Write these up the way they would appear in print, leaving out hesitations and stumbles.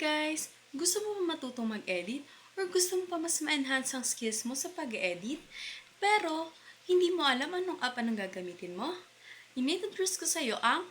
guys! Gusto mo ba matutong mag-edit? Or gusto mo pa mas ma-enhance ang skills mo sa pag-edit? Pero, hindi mo alam anong app ang gagamitin mo? Inintroduce ko sa'yo ang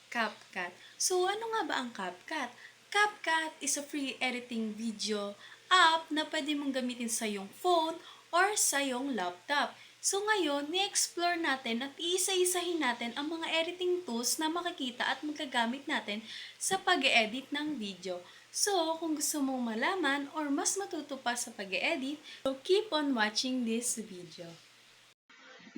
CapCut. So, ano nga ba ang CapCut? CapCut is a free editing video app na pwede mong gamitin sa iyong phone or sa iyong laptop. So ngayon, ni-explore natin at iisa-isahin natin ang mga editing tools na makikita at magagamit natin sa pag-edit ng video. So, kung gusto mong malaman or mas matuto pa sa pag-edit, so keep on watching this video.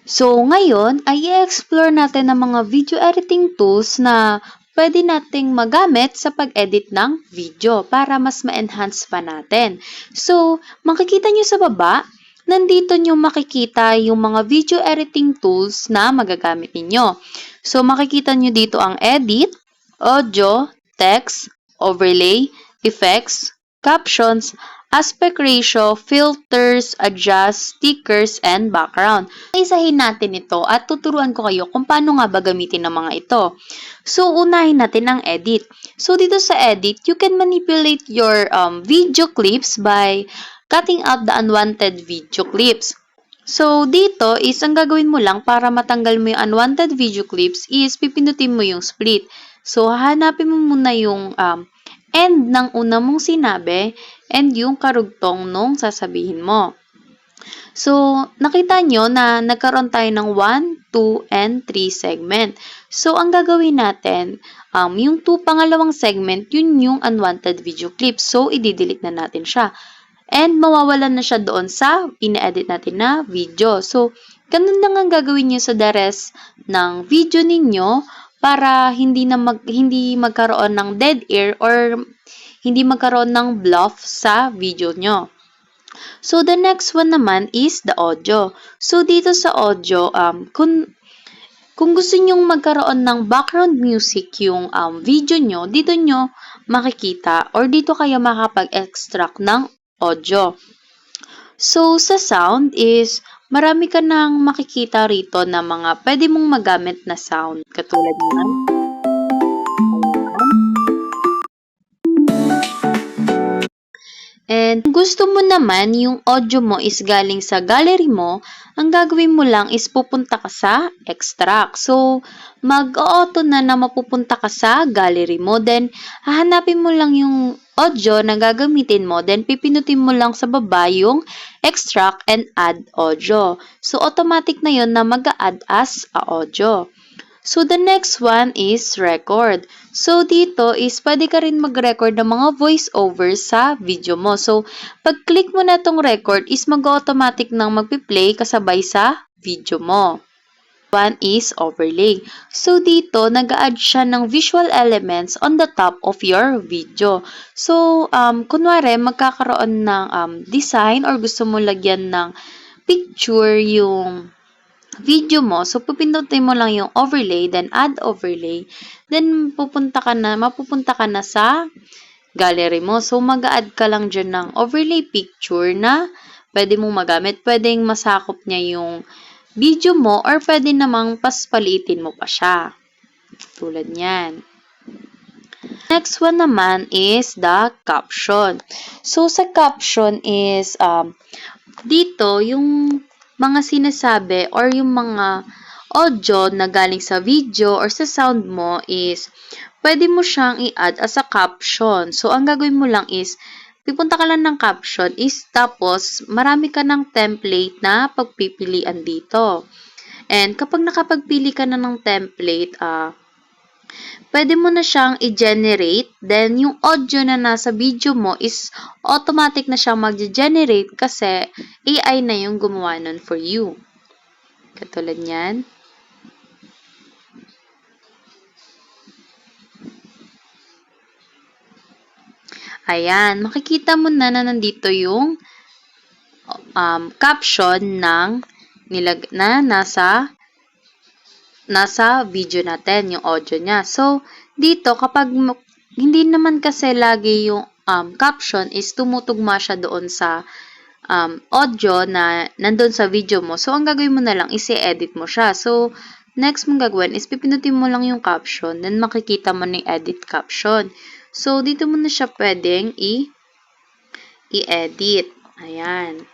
So, ngayon ay i-explore natin ang mga video editing tools na pwede nating magamit sa pag-edit ng video para mas ma-enhance pa natin. So, makikita nyo sa baba, nandito nyo makikita yung mga video editing tools na magagamit ninyo. So, makikita nyo dito ang edit, audio, text, overlay, effects, captions, aspect ratio, filters, adjust, stickers, and background. Isahin natin ito at tuturuan ko kayo kung paano nga ba gamitin ang mga ito. So, unahin natin ang edit. So, dito sa edit, you can manipulate your video clips by cutting out the unwanted video clips. So, dito is ang gagawin mo lang para matanggal mo yung unwanted video clips is pipindutin mo yung split. So, hahanapin mo muna yung end ng una mong sinabi and yung karugtong nung sasabihin mo. So, nakita nyo na nagkaroon tayo ng 1, 2, and 3 segment. So, ang gagawin natin, yung pangalawang segment, yun yung unwanted video clips. So, i-delete na natin siya. And mawawalan na siya doon sa ine-edit natin na video. So, ganun lang ang gagawin nyo sa the rest ng video ninyo para hindi magkaroon ng dead air or hindi magkaroon ng bluff sa video nyo. So, the next one naman is the audio. So, dito sa audio, kung gusto nyong magkaroon ng background music yung video nyo, dito nyo makikita or dito kayo makapag-extract ng audio. So, sa sound is, marami ka nang makikita rito na mga pwede mong magamit na sound. Katulad ng and kung gusto mo naman yung audio mo is galing sa gallery mo, ang gagawin mo lang is pupunta ka sa extract. So, mag-auto na mapupunta ka sa gallery mo. Then, hahanapin mo lang yung audio na gagamitin mo. Then, pipinutin mo lang sa baba yung extract and add audio. So, automatic na yun na mag-add as a audio. So, the next one is record. So, dito is pwede ka rin mag-record ng mga voice-over sa video mo. So, pag-click mo na itong record is mag-automatic nang magpi-play kasabay sa video mo. One is overlay. So, dito, nag-add siya ng visual elements on the top of your video. So, kunwari, magkakaroon ng design or gusto mo lagyan ng picture yung video mo. So, pupindutin mo lang yung overlay, then add overlay. Then, mapupunta ka na sa gallery mo. So, mag-add ka lang dyan ng overlay picture na pwede mong magamit. Pwedeng masakop niya yung video mo or pwede namang paspalitin mo pa siya. Tulad niyan. Next one naman is the caption. So, sa caption is dito, yung mga sinasabi or yung mga audio na galing sa video or sa sound mo is pwede mo siyang i-add as a caption. So, ang gagawin mo lang is pipunta ka lang ng caption is tapos marami ka ng template na pagpipilian dito. And kapag nakapagpili ka na ng template, pwede mo na siyang i-generate. Then, yung audio na nasa video mo is automatic na siyang mag-generate kasi AI na yung gumawa nun for you. Katulad niyan. Ayan, makikita mo na nandito yung caption ng nasa video natin, yung audio niya. So, dito, kapag hindi naman kasi lagi yung caption is tumutugma siya doon sa audio na nandun sa video mo. So, ang gagawin mo na lang is i-edit mo siya. So, next mong gagawin is pipindutin mo lang yung caption, then makikita mo na yung edit caption. So, dito mo na siya pwedeng i-edit. Ayan.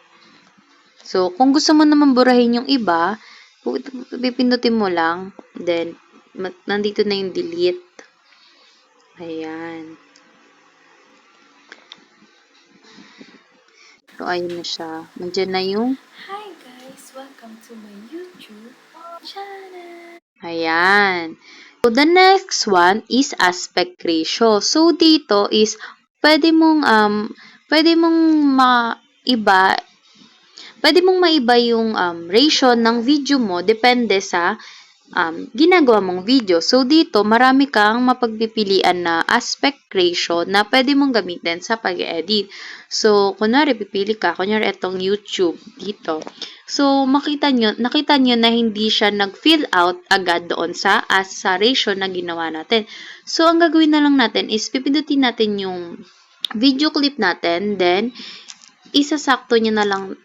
So, kung gusto mo naman burahin yung iba, pipindutin mo lang. Then, nandito na yung delete. Ayan. So, ayun na siya. Nandiyan na yung Hi guys! Welcome to my YouTube channel! ayan. So, the next one is aspect ratio. So, dito is pwede mong maiba yung ratio ng video mo depende sa ginagawa mong video. So, dito, marami kang mapagpipilian na aspect ratio na pwede mong gamitin sa pag-edit. So, kunwari, itong YouTube dito. So, nakita nyo na hindi siya nag-fill out agad doon sa ratio na ginawa natin. So, ang gagawin na lang natin is pipindutin natin yung video clip natin, then, isasakto na lang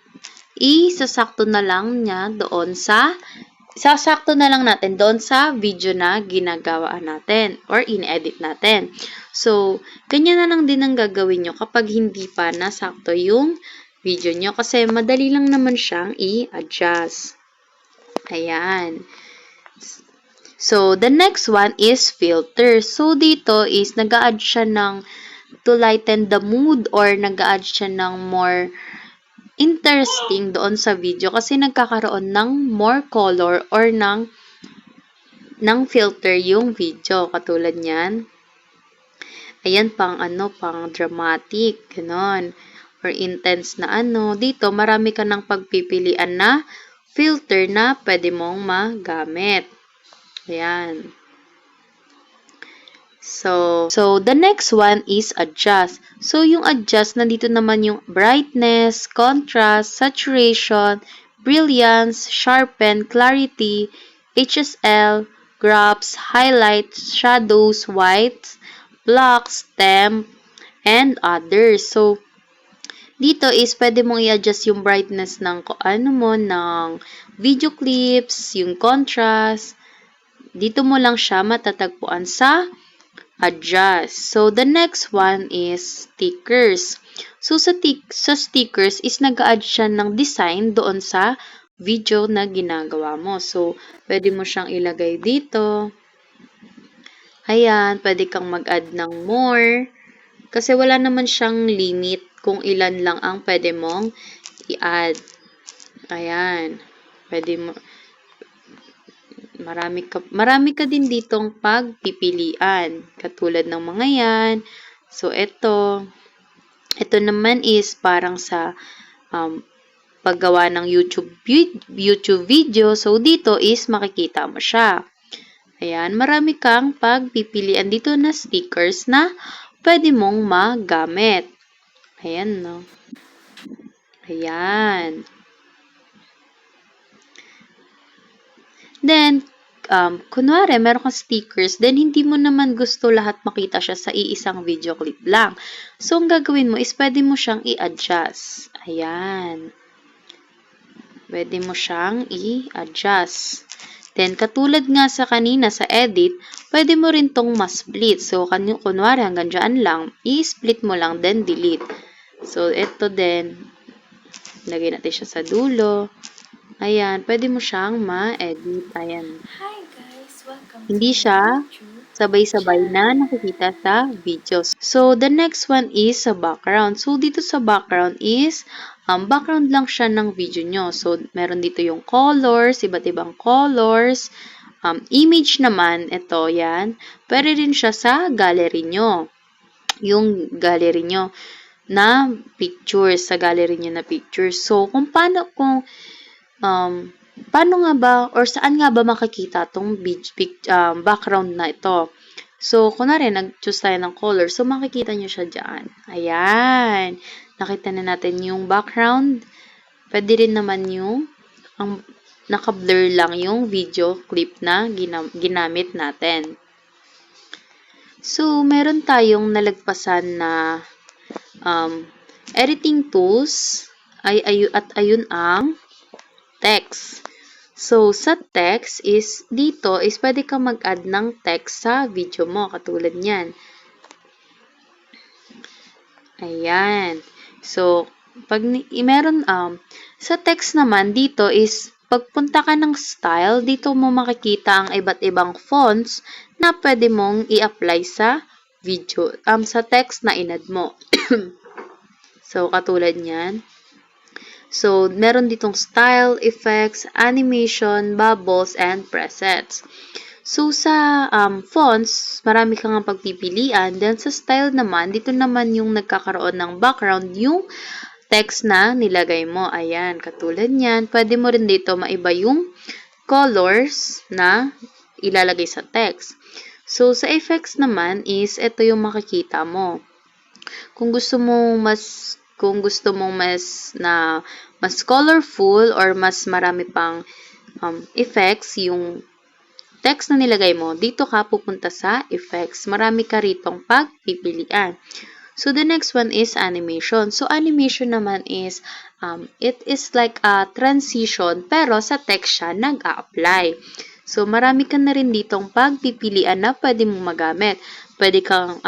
natin doon sa video na ginagawa natin or in-edit natin. So, ganyan na lang din ang gagawin nyo kapag hindi pa nasakto yung video nyo kasi madali lang naman siyang i-adjust. Ayan. So, the next one is filter. So, dito is nag-a-add siya ng to lighten the mood or nag-a-add siya ng more interesting doon sa video kasi nagkakaroon ng more color or ng filter yung video. Katulad niyan. Ayan, pang dramatic, ganon. Or intense na Dito, marami ka ng pagpipilian na filter na pwede mong magamit. Ayan. So, the next one is adjust. So, yung adjust, nandito naman yung brightness, contrast, saturation, brilliance, sharpen, clarity, HSL, graphs, highlights, shadows, whites, blocks, temp, and others. So, dito is pwede mong i-adjust yung brightness ng ng video clips, yung contrast. Dito mo lang siya matatagpuan sa adjust. So, the next one is stickers. So, sa stickers is nag-a-add siya ng design doon sa video na ginagawa mo. So, pwede mo siyang ilagay dito. Ayan, pwede kang mag-add ng more. Kasi wala naman siyang limit kung ilan lang ang pwede mong i-add. Ayan. Pwede mo, marami ka din ditong pagpipilian. Katulad ng mga yan. So, ito naman is parang sa paggawa ng YouTube video. So, dito is makikita mo siya. Ayan, marami kang pagpipilian dito na stickers na pwede mong magamit. Ayan, no? Ayan. Then, kunwari, meron kang stickers, then hindi mo naman gusto lahat makita siya sa iisang video clip lang. So, ang gagawin mo is pwede mo siyang i-adjust. Ayan. Pwede mo siyang i-adjust. Then, katulad nga sa kanina sa edit, pwede mo rin tong ma-split. So, kunwari, hanggang dyan lang, i-split mo lang, then delete. So, ito din, lagay natin siya sa dulo. Ayan, pwede mo siyang ma-edit. Ayan. Hi guys! Welcome Hindi to siya my YouTube sabay-sabay na nakikita sa videos. So, the next one is sa background. So, dito sa background is, background lang siya ng video nyo. So, meron dito yung colors, iba't ibang colors. Image naman, ito, yan. Pwede rin siya sa gallery nyo. Yung gallery nyo na pictures, sa gallery nyo na pictures. So, paano nga ba or saan nga ba makikita tong background na ito? So, kunwari, nag-choose tayo ng color. So, makikita nyo siya dyan. Ayan. Nakita na natin yung background. Pwede rin naman yung naka-blur lang yung video clip na ginamit natin. So, meron tayong nalagpasan na editing tools at ayun ang text. So, sa text is, dito is pwede ka mag-add ng text sa video mo. Katulad niyan. Ayan. So, meron, sa text naman dito is pagpunta ka ng style, dito mo makikita ang iba't ibang fonts na pwede mong i-apply sa video, sa text na inad mo. So, katulad niyan. So, meron ditong style, effects, animation, bubbles, and presets. So, sa fonts, marami kang pagpipilian. Then, sa style naman, dito naman yung nagkakaroon ng background, yung text na nilagay mo. Ayan, katulad niyan. Pwede mo rin dito maiba yung colors na ilalagay sa text. So, sa effects naman is, ito yung makikita mo. Kung gusto mong mas colorful or mas marami pang effects yung text na nilagay mo, dito ka pupunta sa effects. Marami ka ritong pagpipilian. So, the next one is animation. So, animation naman is, it is like a transition, pero sa text siya nag-a-apply. So, marami ka na rin ditong pagpipilian na pwede mong magamit. Pwede kang,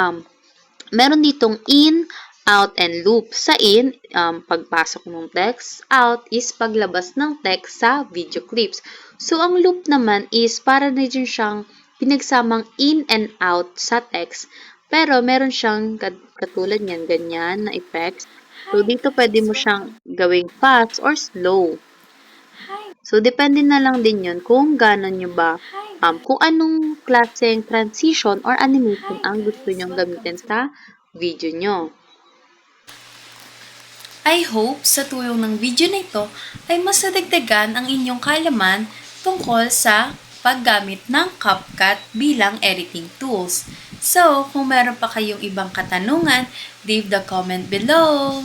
meron ditong in, out, and loop. Sa in, pagpasok ng text. Out is paglabas ng text sa video clips. So, ang loop naman is para na dyan siyang pinagsamang in and out sa text. Pero, meron siyang katulad niyan, ganyan na effects. So, dito pwede mo siyang gawing fast or slow. So, depende na lang din yun kung gano'n nyo ba, kung anong klaseng transition or animation ang gusto nyong gamitin sa video nyo. I hope sa tulong ng video na ito ay mas nadagdagan ang inyong kaalaman tungkol sa paggamit ng CapCut bilang editing tools. So, kung meron pa kayong ibang katanungan, leave the comment below.